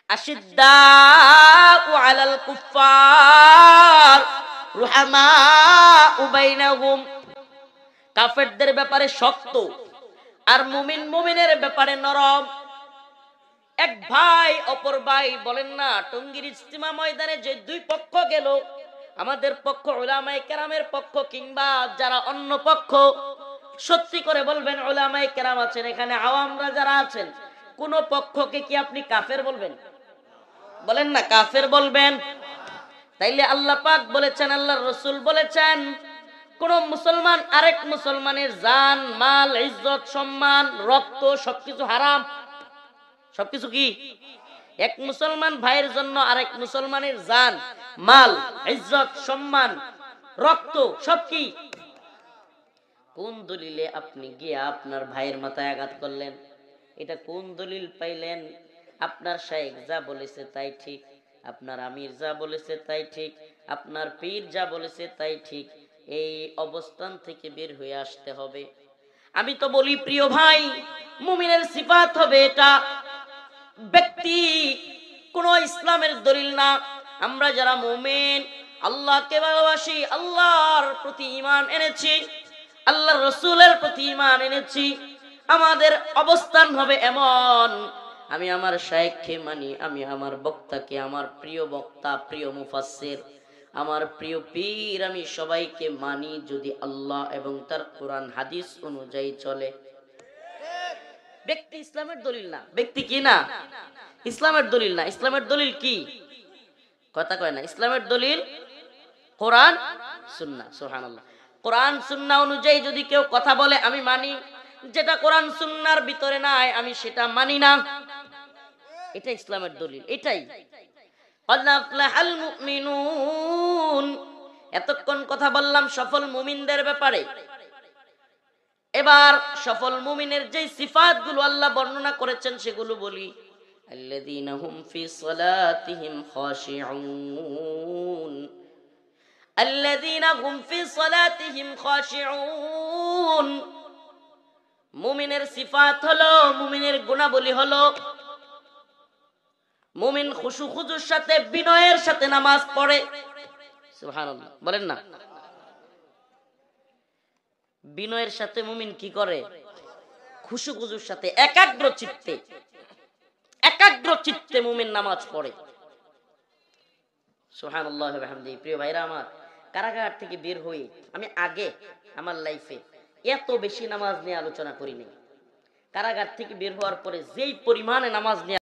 আশিদ্দাউ আলাল কুফফার রুহামাউ বাইনাহুম। কাফেরদের ব্যাপারে শক্ত আর মুমিনের ব্যাপারে নরম। এক ভাই অপর ভাই, বলেন না টঙ্গীর ইজতিমা ময়দানে যে দুই পক্ষ গেল, আমাদের পক্ষ উলামায়ে কেরামের পক্ষ কিংবা যারা অন্য পক্ষ, সত্যি করে বলবেন উলামায়ে কেরাম আছেন এখানে, আওয়ামরা যারা আছেন, কোন পক্ষকে কি আপনি কাফের বলবেন? বলেন না কাফের বলবেন? তাইলে আল্লাহ পাক বলেছেন, আল্লাহর রাসূল বলেছেন, কোন মুসলমান আরেক মুসলমানের জান মাল ইজ্জত সম্মান রক্ত সবকিছু হারাম। সবকিছু কি? এক মুসলমান ভাইয়ের জন্য আরেক মুসলমানের জান মাল ইজ্জত সম্মান রক্ত সব কি? কোন দলিলে আপনি গিয়ে আপনার ভাইয়ের মাথায় আঘাত করলেন? এটা কোন দলিল পাইলেন? আপনার শাইখ যা বলেছে তাই ঠিক, আপনার আমির যা বলেছে তাই ঠিক, আপনার পীর যা বলেছে তাই ঠিক, এই অবস্থান থেকে বের হয়ে আসতে হবে। আমি তো বলি প্রিয় ভাই, মুমিনের সিফাত হবে এটা, ব্যক্তি কোন ইসলামের দলিল না। আমরা যারা মুমিন, আল্লাহকে ভালোবাসি, আল্লাহর প্রতি ঈমান এনেছি, আল্লাহর রাসূলের প্রতি ঈমান এনেছি, আমাদের অবস্থান হবে এমন, আমি আমার শাইখকে মানি, আমি আমার বক্তাকে, আমার প্রিয় বক্তা প্রিয় মুফাসসির আমার প্রিয় পীর, আমি সবাইকে মানি যদি আল্লাহ এবং তার কোরআন হাদিস অনুযায়ী চলে। ব্যক্তি ইসলামের দলিল না। ব্যক্তি কি না? ইসলামের দলিল না। ইসলামের দলিল কি? কথা কয় না। ইসলামের দলিল কোরআন সুন্নাহ। সুবহানাল্লাহ। কোরআন সুন্নাহ অনুযায়ী যদি কেউ কথা বলে আমি মানি, যেটা কোরআন সুন্নাহর ভিতরে নাই আমি সেটা মানি না। এটা ইসলামের দলিল। এটাই ক্বাদ আফলাহাল মুমিনুন। এতক্ষণ কথা বললাম সফল মুমিনদের ব্যাপারে। এবার সফল মুমিনের যে সিফাতগুলো আল্লাহ বর্ণনা করেছেন সেগুলো বলি। আল্লাযীনা হুম ফি সালাতিহিম খাশিউন, আল্লাযীনা হুম ফি সালাতিহিম খাশিউন। মুমিনের সিফাত হলো, মুমিনের গুণাবলী হলো, মুমিন খুশু খুজুর সাথে বিনয়ের সাথে নামাজ পড়ে। সুবহানাল্লাহ বলেন না। বিনয়ের সাথে মুমিন কি করে? খুশু খুজুর সাথে একাগ্র চিত্তে মুমিন নামাজ পড়ে। সুবহানাল্লাহ ওয়া বিহামদিহি। প্রিয় ভাইরা আমার, কারাগার থেকে বের হয়ে আমি আগে আমার লাইফে এত বেশি নামাজ নিয়ে আলোচনা করিনি। কারাগার থেকে বের হওয়ার পরে যেই পরিমাণে নামাজ নিয়ে